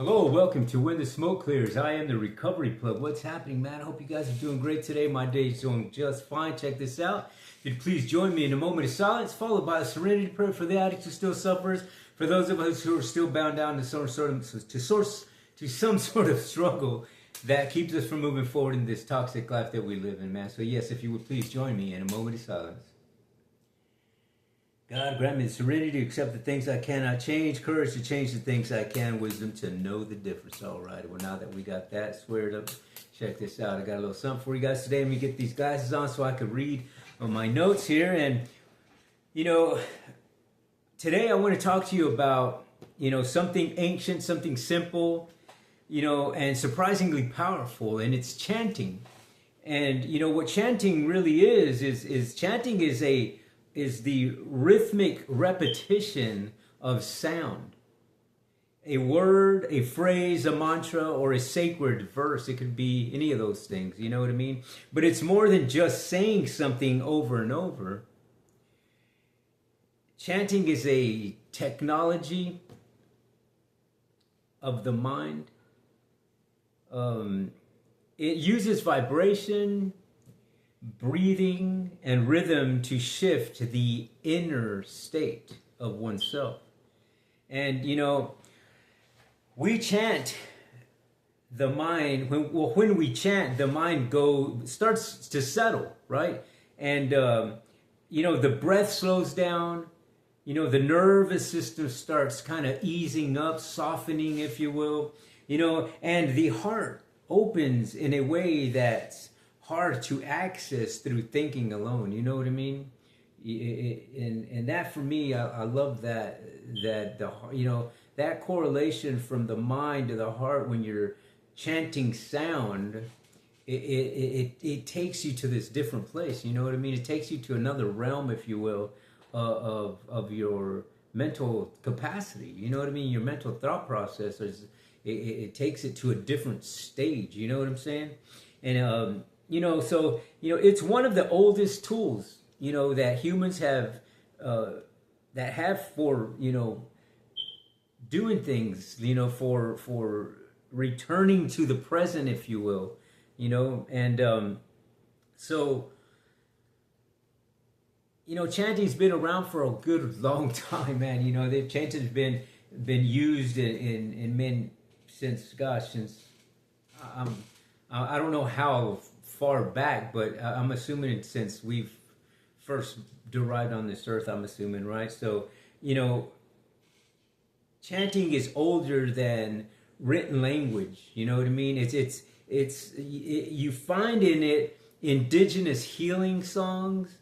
Hello, welcome to When the Smoke Clears. I am the Recovery Plug. What's happening, man? I hope you guys are doing great today. My day is doing just fine. Check this out. If you'd please join me in a moment of silence, followed by a serenity prayer for the addict who still suffers, for those of us who are still bound down to some sort of struggle that keeps us from moving forward in this toxic life that we live in, man. So yes, if you would please join me in a moment of silence. God, grant me the serenity to accept the things I cannot change, courage to change the things I can, wisdom to know the difference. All right, well, now that we got that squared up, check this out. I got a little something for you guys today. Let me get these glasses on so I could read on my notes here. And, today I want to talk to you about, something ancient, something simple, and surprisingly powerful, and it's chanting. And, what chanting really is chanting is the rhythmic repetition of sound. A word, a phrase, a mantra, or a sacred verse. It could be any of those things, you know what I mean? But it's more than just saying something over and over. Chanting is a technology of the mind. It uses vibration, breathing, and rhythm to shift the inner state of oneself. And we chant, the mind, when we chant, the mind starts to settle, right? And the breath slows down, the nervous system starts kind of easing up, softening, if you will, and the heart opens in a way that's hard to access through thinking alone. You know what I mean? And that for me, I love that that correlation from the mind to the heart when you're chanting sound. It takes you to this different place. You know what I mean? It takes you to another realm, if you will, of your mental capacity. You know what I mean? Your mental thought process it takes it to a different stage. You know what I'm saying? And it's one of the oldest tools, that humans have, for, doing things, for returning to the present, if you will, and chanting's been around for a good long time, man. Chanting's been used in men since I don't know how far back, but I'm assuming since we've first derived on this earth, I'm assuming, right? So, chanting is older than written language. You know what I mean? You find in it indigenous healing songs,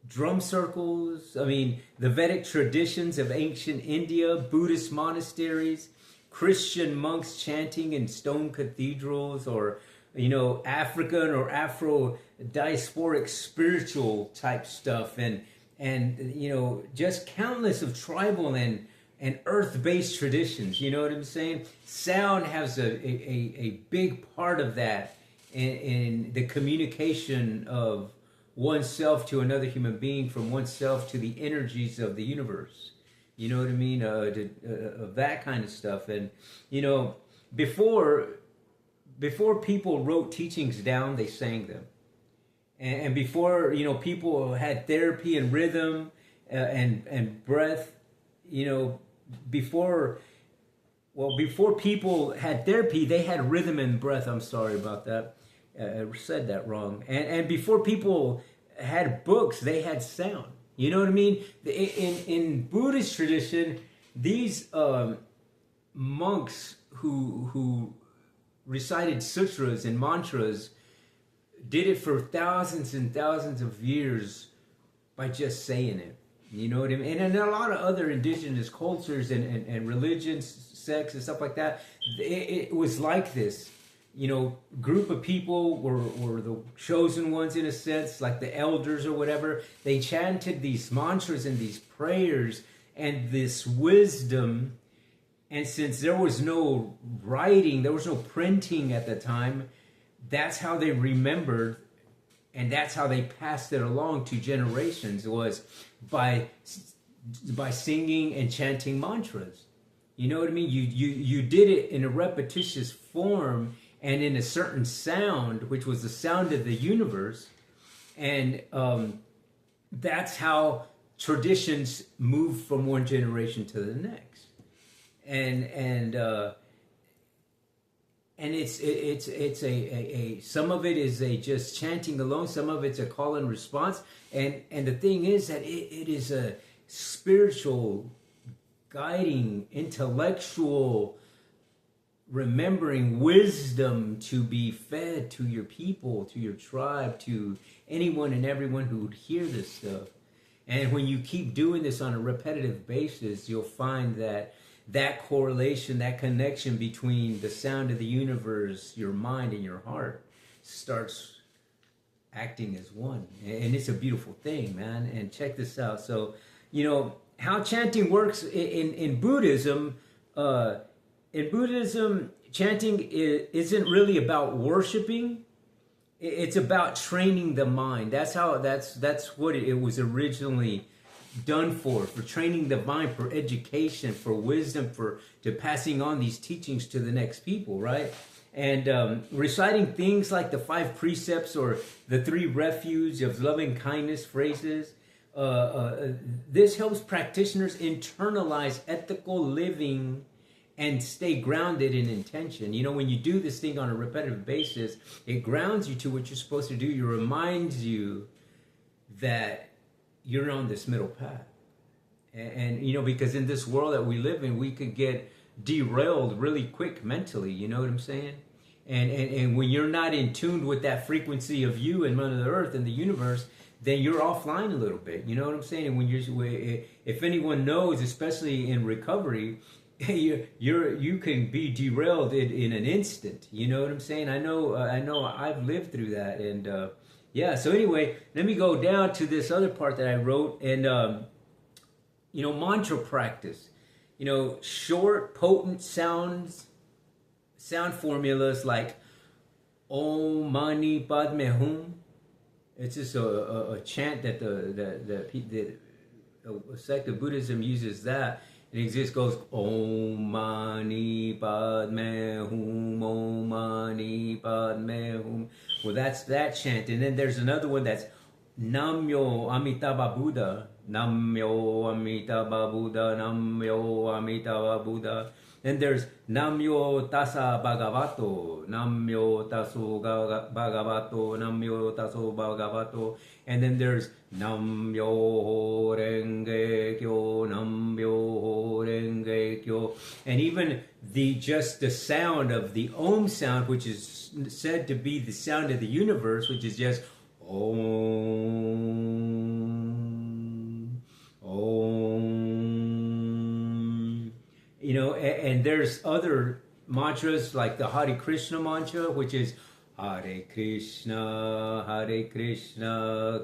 drum circles. I mean, the Vedic traditions of ancient India, Buddhist monasteries, Christian monks chanting in stone cathedrals, or African or Afro diasporic spiritual type stuff, and just countless of tribal and earth-based traditions. You know what I'm saying? Sound has a big part of that in the communication of oneself to another human being, from oneself to the energies of the universe. You know what I mean? Of that kind of stuff. And before people wrote teachings down, they sang them. And before, people had therapy and rhythm and breath, before people had therapy, they had rhythm and breath. I'm sorry about that. I said that wrong. And before people had books, they had sound. You know what I mean? In Buddhist tradition, these monks who recited sutras and mantras did it for thousands and thousands of years by just saying it. You know what I mean? And in a lot of other indigenous cultures and religions, sects and stuff like that, it was like this. Group of people were the chosen ones, in a sense, like the elders or whatever. They chanted these mantras and these prayers and this wisdom. And since there was no writing, there was no printing at the time, that's how they remembered, and that's how they passed it along to generations, was by singing and chanting mantras. You know what I mean? You did it in a repetitious form and in a certain sound, which was the sound of the universe. And that's how traditions move from one generation to the next. And it's a some of it is a just chanting alone, some of it's a call and response, and the thing is that it is a spiritual, guiding, intellectual, remembering wisdom to be fed to your people, to your tribe, to anyone and everyone who would hear this stuff. And when you keep doing this on a repetitive basis, you'll find that correlation, that connection between the sound of the universe, your mind, and your heart starts acting as one. And it's a beautiful thing, man. And check this out. So, how chanting works in Buddhism. In Buddhism, chanting isn't really about worshiping. It's about training the mind. That's what it was originally done for training the mind, for education, for wisdom, to passing on these teachings to the next people, right? And reciting things like the 5 precepts or the 3 refuge of loving kindness phrases. This helps practitioners internalize ethical living and stay grounded in intention. When you do this thing on a repetitive basis, it grounds you to what you're supposed to do. It reminds you that you're on this middle path. And because in this world that we live in, we could get derailed really quick mentally, you know what I'm saying? And when you're not in tune with that frequency of you and Mother Earth and the universe, then you're offline a little bit, you know what I'm saying? And when if anyone knows, especially in recovery, you can be derailed in an instant, you know what I'm saying? I know I've lived through that. And so anyway, let me go down to this other part that I wrote. And mantra practice, short, potent sound formulas like Om Mani Padme Hum. It's just a chant that the sect of Buddhism uses that. It just goes Om Mani Padme Hum, Om Mani Padme Hum. Well, that's that chant. And then there's another one that's Namyo Amitabha Buddha, Namyo Amitabha Buddha, Namyo Amitabha Buddha. Then there's Namyo Tassa Bhagavato, Namyo Tasso Bhagavato, Namyo Tasso Bhagavato. And then there's Namyo Renge Kyo, Namyo Renge Kyo. And even the sound of the Om sound, which is said to be the sound of the universe, which is just Om, Om. And there's other mantras like the Hare Krishna mantra, which is Hare Krishna,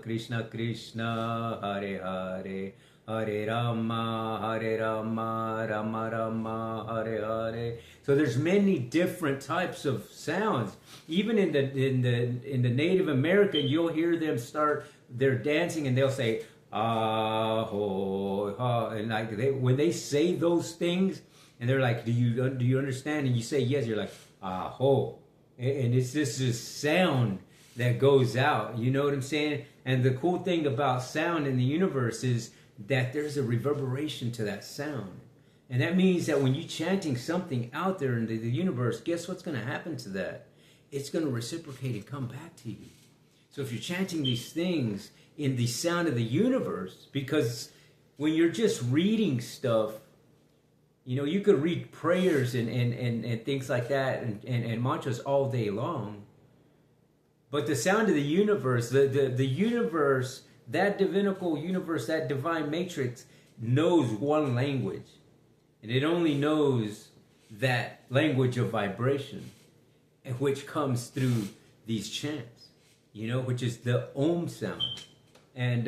Krishna Krishna, Hare Hare, Hare Rama, Rama Rama, Hare Hare. So there's many different types of sounds. Even in the Native American, you'll hear them start their dancing and they'll say ah ho ha, and like when they say those things and they're like, do you understand? And you say yes, you're like ah ho. And it's just this sound that goes out, you know what I'm saying? And the cool thing about sound in the universe is that there's a reverberation to that sound. And that means that when you're chanting something out there in the universe, guess what's going to happen to that? It's going to reciprocate and come back to you. So if you're chanting these things in the sound of the universe, because when you're just reading stuff, you could read prayers and things like that and mantras all day long. But the sound of the universe, the universe, that divinical universe, that divine matrix knows one language. And it only knows that language of vibration, and which comes through these chants, which is the Om sound. And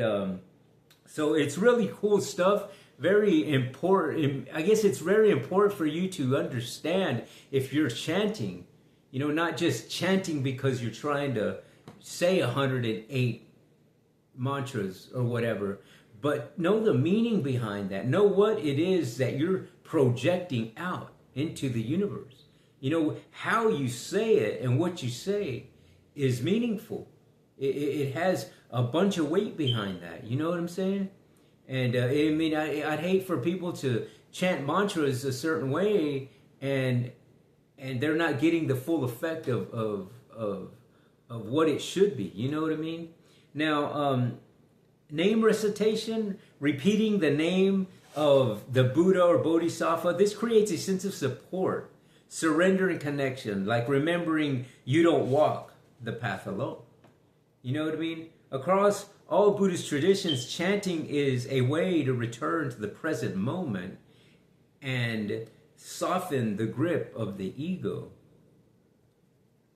so it's really cool stuff. Very important. I guess it's very important for you to understand if you're chanting, not just chanting because you're trying to say 108 mantras or whatever, but know the meaning behind that. Know what it is that you're projecting out into the universe. You know, how you say it and what you say is meaningful. It has a bunch of weight behind that. You know what I'm saying? And I mean, I'd hate for people to chant mantras a certain way and they're not getting the full effect of what it should be. You know what I mean? Now, name recitation, repeating the name of the Buddha or Bodhisattva, this creates a sense of support, surrender, and connection, like remembering you don't walk the path alone. You know what I mean? Across all Buddhist traditions, chanting is a way to return to the present moment and soften the grip of the ego.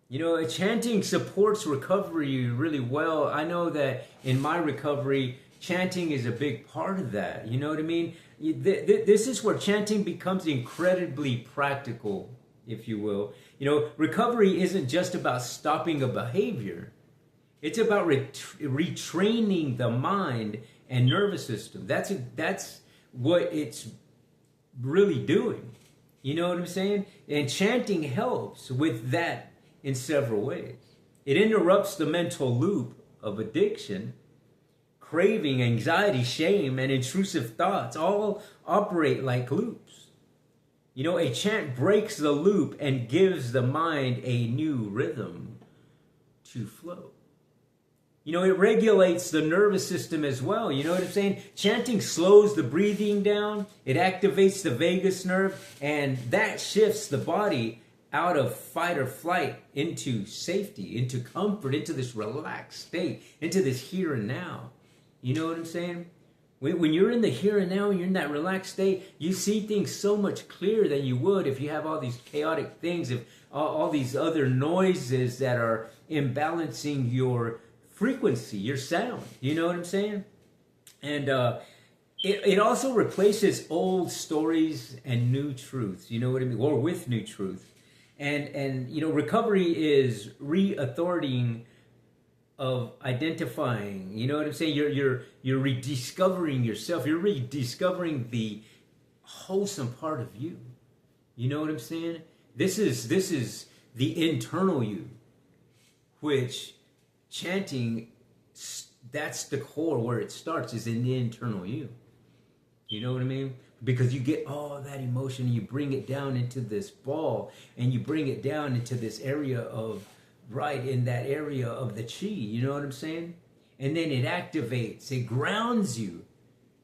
You know, chanting supports recovery really well. I know that in my recovery, chanting is a big part of that. You know what I mean? This is where chanting becomes incredibly practical, if you will. You know, recovery isn't just about stopping a behavior. It's about retraining the mind and nervous system. That's what it's really doing. You know what I'm saying? And chanting helps with that in several ways. It interrupts the mental loop of addiction, craving, anxiety, shame, and intrusive thoughts all operate like loops. You know, a chant breaks the loop and gives the mind a new rhythm to flow. You know, it regulates the nervous system as well. You know what I'm saying? Chanting slows the breathing down. It activates the vagus nerve, and that shifts the body out of fight or flight into safety, into comfort, into this relaxed state, into this here and now. You know what I'm saying? When you're in the here and now, and you're in that relaxed state, you see things so much clearer than you would if you have all these chaotic things, if all these other noises that are imbalancing your frequency, your sound. You know what I'm saying? And it also replaces old stories and new truths. You know what I mean? Or with new truth. And you know, recovery is re-authoritating of identifying. You know what I'm saying? You're rediscovering yourself. You're rediscovering the wholesome part of you. You know what I'm saying? This is the internal you, which chanting, that's the core where it starts, is in the internal you. You know what I mean? Because you get all that emotion and you bring it down into this ball, and you bring it down into this area of, right in that area of the chi. You know what I'm saying? And then it activates, it grounds you.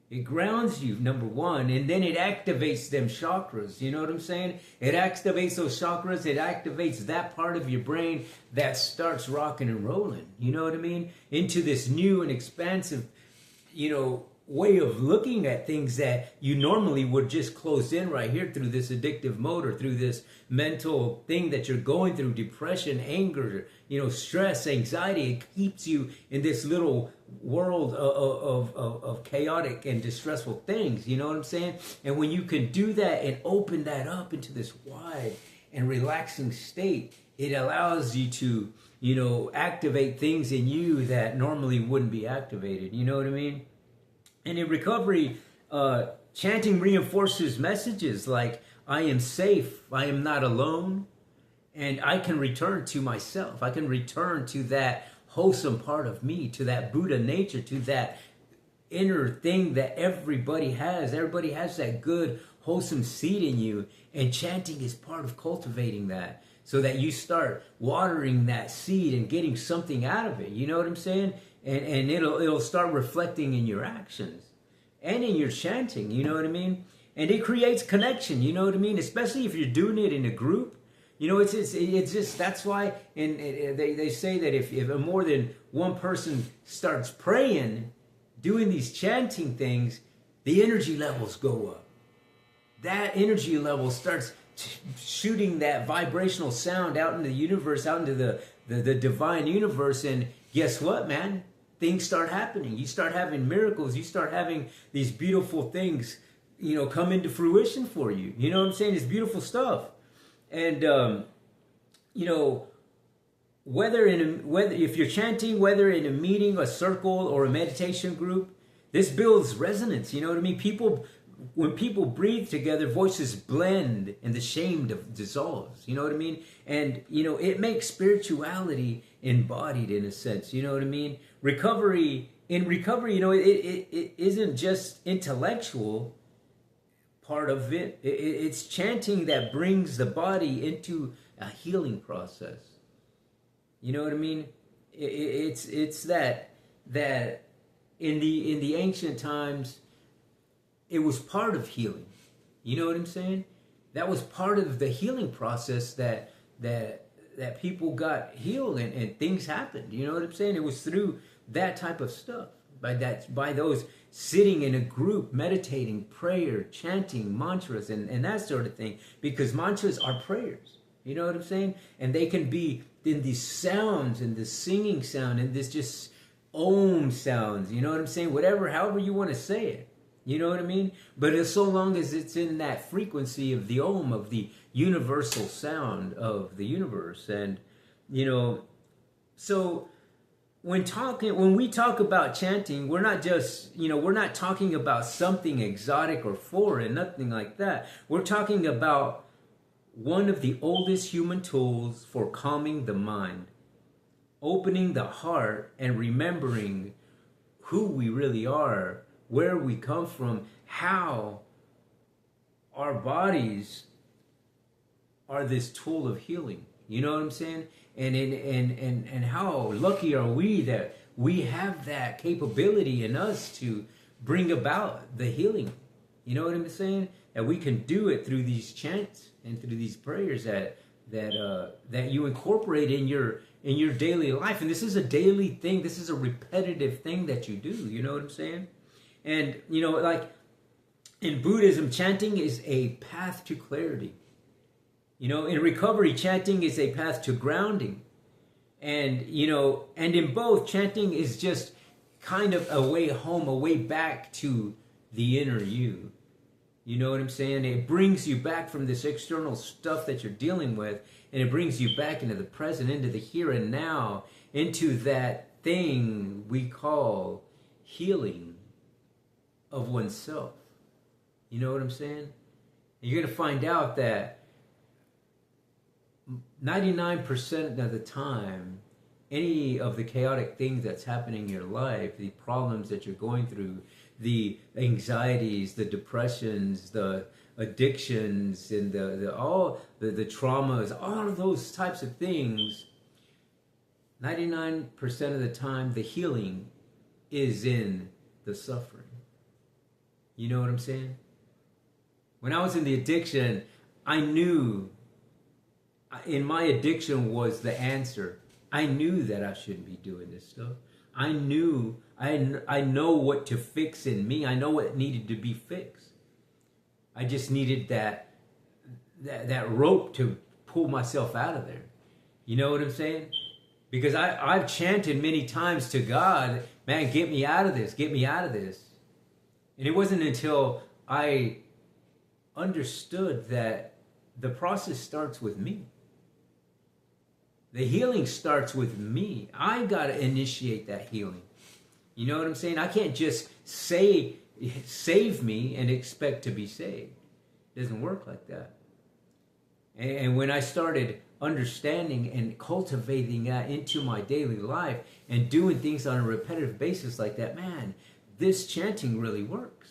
It grounds you, number one, and then it activates them chakras. You know what I'm saying? It activates those chakras. It activates that part of your brain that starts rocking and rolling. You know what I mean? Into this new and expansive, you know, way of looking at things that you normally would just close in right here through this addictive mode, or through this mental thing that you're going through, depression, anger, you know, stress, anxiety. It keeps you in this little world of chaotic and distressful things. You know what I'm saying? And when you can do that and open that up into this wide and relaxing state, it allows you to, you know, activate things in you that normally wouldn't be activated. You know what I mean? And in recovery, chanting reinforces messages like, I am safe, I am not alone, and I can return to myself. I can return to that wholesome part of me, to that Buddha nature, to that inner thing that everybody has. Everybody has that good, wholesome seed in you, and chanting is part of cultivating that, so that you start watering that seed and getting something out of it. You know what I'm saying? And it'll start reflecting in your actions and in your chanting. You know what I mean? And it creates connection. You know what I mean? Especially if you're doing it in a group. You know, it's just that's why. And they say that if more than one person starts praying, doing these chanting things, the energy levels go up. That energy level starts shooting that vibrational sound out into the universe, out into the divine universe. And guess what, man? Things start happening. You start having miracles. You start having these beautiful things, you know, come into fruition for you. You know what I'm saying? It's beautiful stuff. And you know, whether if you're chanting, whether in a meeting, a circle, or a meditation group, this builds resonance. You know what I mean? People when people breathe together, voices blend and the shame dissolves. You know what I mean? And, it makes spirituality embodied in a sense. You know what I mean? In recovery, it isn't just intellectual part of it. It's chanting that brings the body into a healing process. You know what I mean? It's that in the ancient times, it was part of healing. You know what I'm saying? That was part of the healing process that people got healed and things happened. You know what I'm saying? It was through that type of stuff. By those sitting in a group, meditating, prayer, chanting mantras and that sort of thing. Because mantras are prayers. You know what I'm saying? And they can be in these sounds and the singing sound and this just om sounds. You know what I'm saying? However you want to say it. You know what I mean? But as so long as it's in that frequency of the om, of the universal sound of the universe. And, so when we talk about chanting, we're not just, we're not talking about something exotic or foreign, nothing like that. We're talking about one of the oldest human tools for calming the mind, opening the heart and remembering who we really are, where we come from, how our bodies are this tool of healing. You know what I'm saying? And how lucky are we that we have that capability in us to bring about the healing. You know what I'm saying? That we can do it through these chants and through these prayers that you incorporate in your daily life. And this is a daily thing. This is a repetitive thing that you do. You know what I'm saying? And, like in Buddhism, chanting is a path to clarity. In recovery, chanting is a path to grounding. And, and in both, chanting is just kind of a way home, a way back to the inner you. You know what I'm saying? It brings you back from this external stuff that you're dealing with, and it brings you back into the present, into the here and now, into that thing we call healing of oneself. You know what I'm saying? And you're going to find out that 99% of the time, any of the chaotic things that's happening in your life, the problems that you're going through, the anxieties, the depressions, the addictions, and all the traumas, all of those types of things, 99% of the time, the healing is in the suffering. You know what I'm saying? When I was in the addiction, I knew in my addiction was the answer. I knew that I shouldn't be doing this stuff. I knew, I know what to fix in me. I know what needed to be fixed. I just needed that rope to pull myself out of there. You know what I'm saying? Because I've chanted many times to God, man, get me out of this, get me out of this. And it wasn't until I understood that the process starts with me. The healing starts with me. I got to initiate that healing. You know what I'm saying? I can't just say, save me and expect to be saved. It doesn't work like that. And when I started understanding and cultivating that into my daily life and doing things on a repetitive basis like that, man, this chanting really works.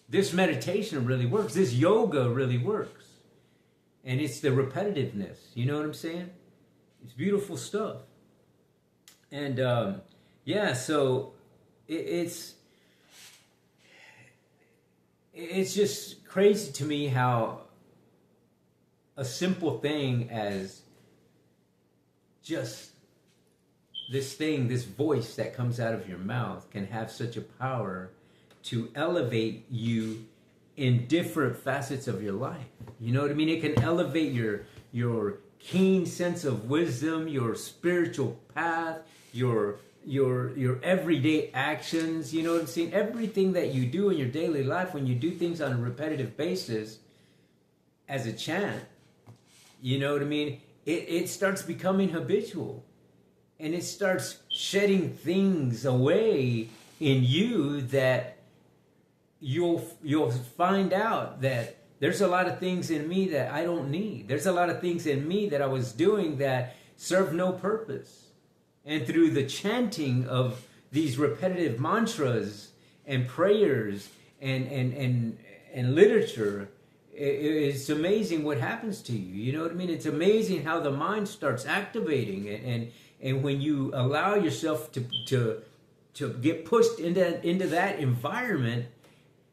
This meditation really works. This yoga really works. And it's the repetitiveness. You know what I'm saying? It's beautiful stuff. And so it's just crazy to me how a simple thing as just this thing, this voice that comes out of your mouth can have such a power to elevate you in different facets of your life. You know what I mean? It can elevate your keen sense of wisdom, your spiritual path, your everyday actions. You know what I'm saying? Everything that you do in your daily life, when you do things on a repetitive basis as a chant, you know what I mean? It starts becoming habitual. And it starts shedding things away in you that you'll find out that there's a lot of things in me that I don't need. There's a lot of things in me that I was doing that serve no purpose. And through the chanting of these repetitive mantras and prayers and literature, it's amazing what happens to you. You know what I mean? It's amazing how the mind starts activating, and when you allow yourself to get pushed into that environment,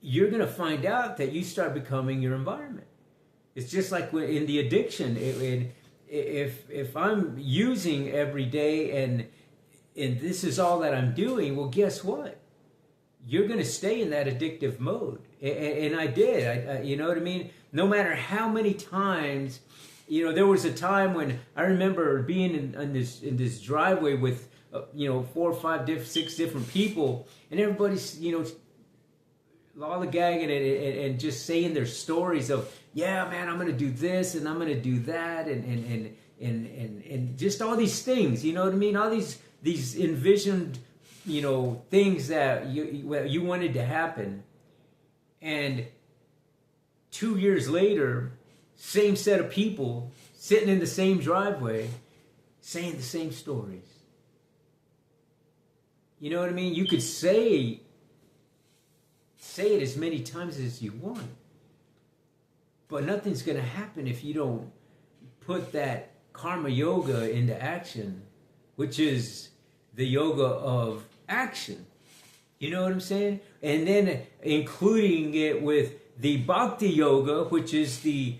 you're going to find out that you start becoming your environment. It's just like in the addiction. If I'm using every day and this is all that I'm doing, well, guess what? You're going to stay in that addictive mode. And I did. You know what I mean? No matter how many times, there was a time when I remember being in this driveway with 4, 5, 6 different people, and everybody's lollygagging and just saying their stories of, yeah, man, I'm going to do this and I'm going to do that and just all these things. You know what I mean? All these envisioned things that you wanted to happen. And 2 years later, same set of people sitting in the same driveway saying the same stories. You know what I mean? You could say it as many times as you want, but nothing's going to happen if you don't put that karma yoga into action, which is the yoga of action. You know what I'm saying? And then including it with the bhakti yoga, which is the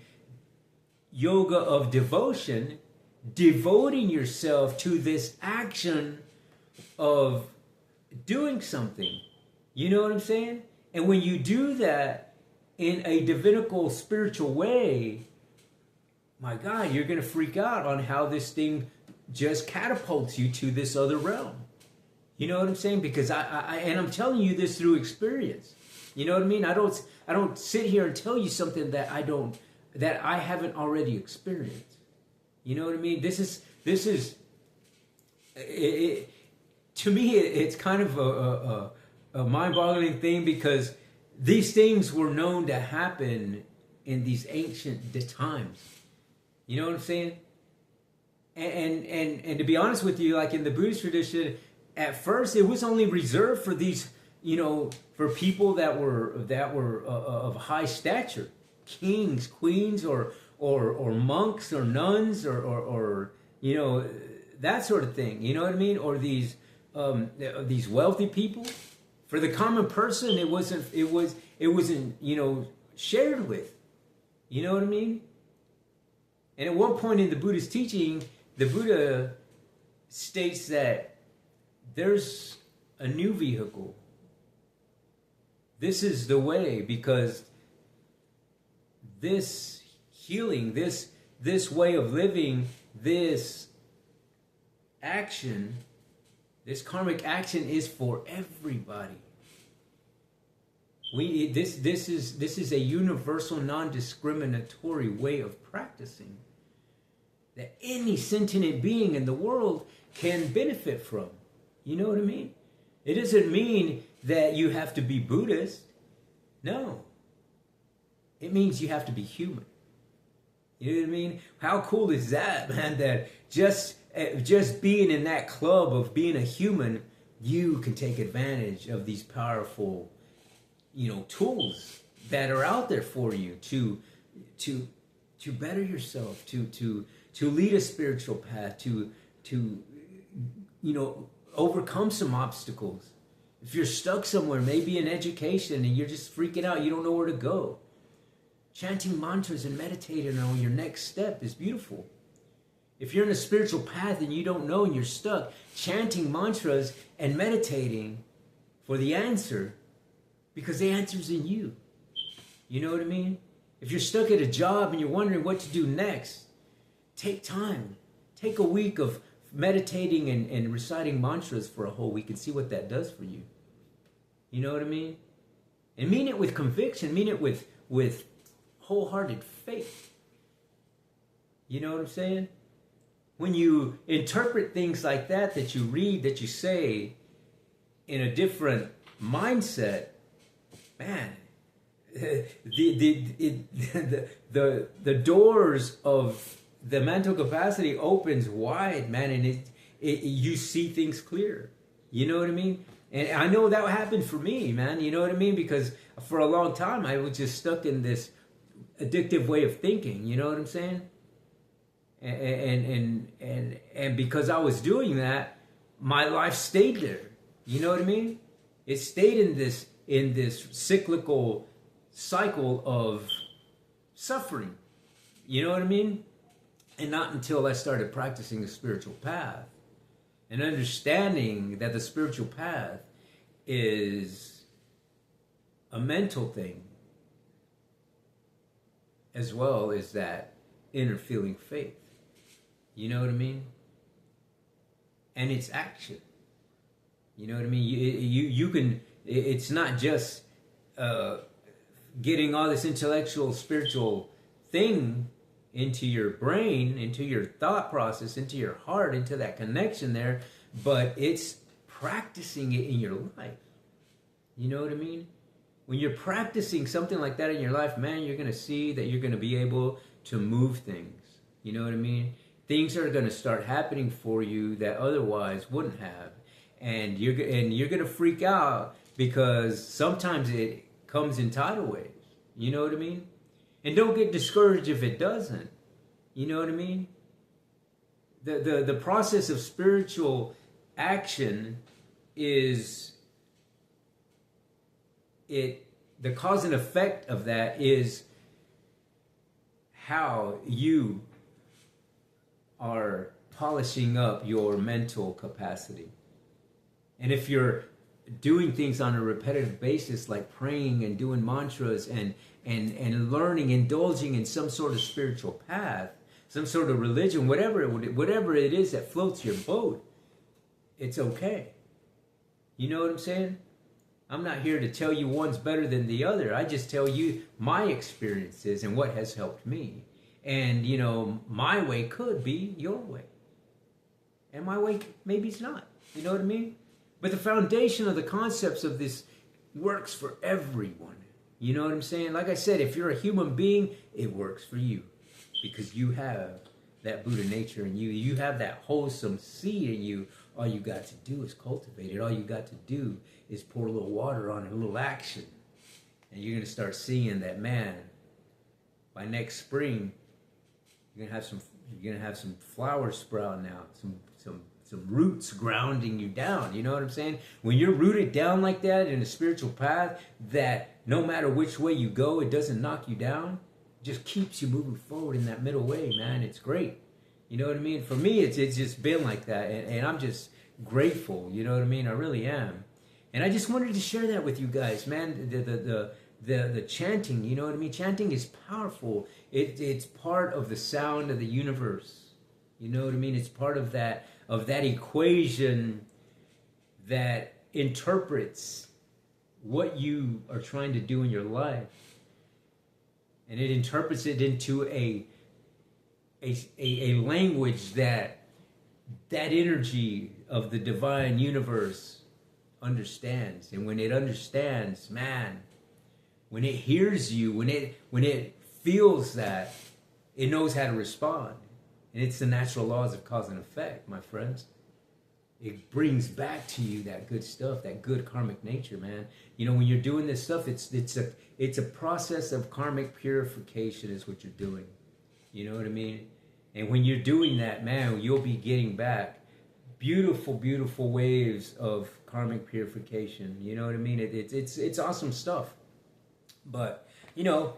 yoga of devotion, devoting yourself to this action of doing something. You know what I'm saying? And when you do that in a divinical spiritual way, my God, you're going to freak out on how this thing just catapults you to this other realm. You know what I'm saying? Because and I'm telling you this through experience. You know what I mean? I don't sit here and tell you something that I haven't already experienced. You know what I mean? This is to me, it's kind of a mind-boggling thing, because these things were known to happen in these ancient times. You know what I'm saying? And to be honest with you, like in the Buddhist tradition, at first it was only reserved for these, for people that were of high stature, kings, queens, or monks, or nuns, or that sort of thing. You know what I mean? Or these wealthy people. For the common person, it wasn't shared with. You know what I mean? And at one point in the Buddhist teaching, the Buddha states that there's a new vehicle. This is the way, because this healing, this way of living, this action, this karmic action is for everybody. This is a universal, non-discriminatory way of practicing that any sentient being in the world can benefit from. You know what I mean? It doesn't mean that you have to be Buddhist. No. It means you have to be human. You know what I mean? How cool is that, man? That just being in that club of being a human, you can take advantage of these powerful, tools that are out there for you to better yourself, to lead a spiritual path, to overcome some obstacles. If you're stuck somewhere, maybe in education, and you're just freaking out, you don't know where to go, chanting mantras and meditating on your next step is beautiful. If you're in a spiritual path and you don't know and you're stuck, chanting mantras and meditating for the answer, because the answer's in you. You know what I mean? If you're stuck at a job and you're wondering what to do next, take time. Take a week of meditating and reciting mantras for a whole week and see what that does for you. You know what I mean? And mean it with conviction. Mean it with wholehearted faith. You know what I'm saying? When you interpret things like that you read, that you say in a different mindset, man, the doors of the mental capacity opens wide, man, and you see things clear. You know what I mean? And I know that happened for me, man. You know what I mean? Because for a long time I was just stuck in this addictive way of thinking. You know what I'm saying? And because I was doing that, my life stayed there. You know what I mean? It stayed in this cyclical cycle of suffering. You know what I mean? And not until I started practicing the spiritual path and understanding that the spiritual path is a mental thing as well as that inner feeling faith. You know what I mean? And it's action. You know what I mean? You can. It's not just getting all this intellectual, spiritual thing into your brain, into your thought process, into your heart, into that connection there, but it's practicing it in your life. You know what I mean? When you're practicing something like that in your life, man, you're going to see that you're going to be able to move things. You know what I mean? Things are going to start happening for you that otherwise wouldn't have. And you're going to freak out because sometimes it comes in tidal waves. You know what I mean? And don't get discouraged if it doesn't. You know what I mean? The process of spiritual action is the cause and effect of that is how you are polishing up your mental capacity. And if you're doing things on a repetitive basis, like praying and doing mantras and learning, indulging in some sort of spiritual path, some sort of religion, whatever it is that floats your boat, it's okay. You know what I'm saying? I'm not here to tell you one's better than the other. I just tell you my experiences and what has helped me. And, you know, my way could be your way. And my way, maybe it's not. You know what I mean? But the foundation of the concepts of this works for everyone. You know what I'm saying? Like I said, if you're a human being, it works for you. Because you have that Buddha nature in you. You have that wholesome seed in you. All you got to do is cultivate it. All you got to do is pour a little water on it, a little action. And you're going to start seeing that, man, by next spring, you're going to have some flowers sprouting out, some roots grounding you down. You know what I'm saying? When you're rooted down like that in a spiritual path, that no matter which way you go, it doesn't knock you down. It just keeps you moving forward in that middle way, man. It's great. You know what I mean? For me, it's just been like that, and I'm just grateful. You know what I mean? I really am. And I just wanted to share that with you guys, man. The chanting, you know what I mean? Chanting is powerful. It's part of the sound of the universe. You know what I mean? It's part of that equation that interprets what you are trying to do in your life, and it interprets it into a language that energy of the divine universe understands. And when it understands, man, when it hears you, when it feels that, it knows how to respond. And it's the natural laws of cause and effect, my friends. It brings back to you that good stuff, that good karmic nature, man. You know, when you're doing this stuff, it's a process of karmic purification is what you're doing. You know what I mean? And when you're doing that, man, you'll be getting back beautiful, beautiful waves of karmic purification. You know what I mean? It's awesome stuff. But, you know,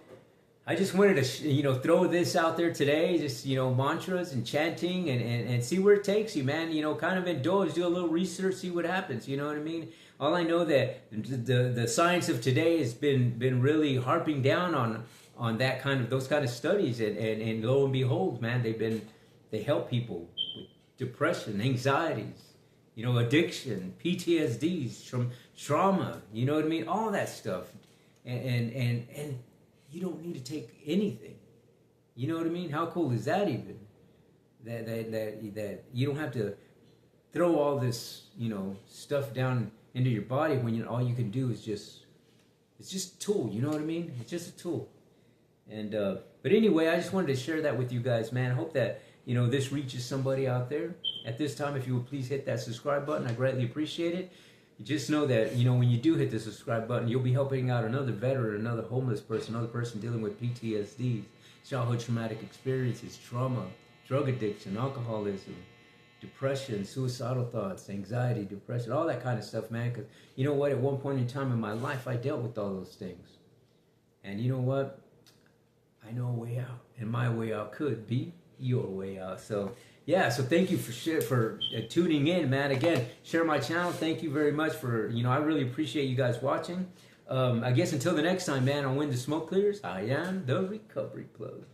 I just wanted to, throw this out there today, just, mantras and chanting and see where it takes you, man. Kind of indulge, do a little research, see what happens. You know what I mean? All I know that the science of today has been really harping down on those kind of studies, and lo and behold, man, they help people with depression, anxieties, addiction, PTSDs, from trauma. You know what I mean? All that stuff, and you don't need to take anything. You know what I mean? How cool is that even? That you don't have to throw all this, stuff down into your body when all you can do is just It's just a tool, you know what I mean? It's just a tool. And but anyway, I just wanted to share that with you guys, man. I hope that, you know, this reaches somebody out there. At this time, if you would please hit that subscribe button, I greatly appreciate it. You just know that, you know, when you do hit the subscribe button, you'll be helping out another veteran, another homeless person, another person dealing with PTSD, childhood traumatic experiences, trauma, drug addiction, alcoholism, depression, suicidal thoughts, anxiety, depression, all that kind of stuff, man. Because you know what? At one point in time in my life, I dealt with all those things. And you know what? I know a way out. And my way out could be your way out. So, yeah. So thank you for tuning in, man. Again, share my channel. Thank you very much for, you know, I really appreciate you guys watching. I guess until the next time, man, on When the Smoke Clears, I am the Recovery Plug.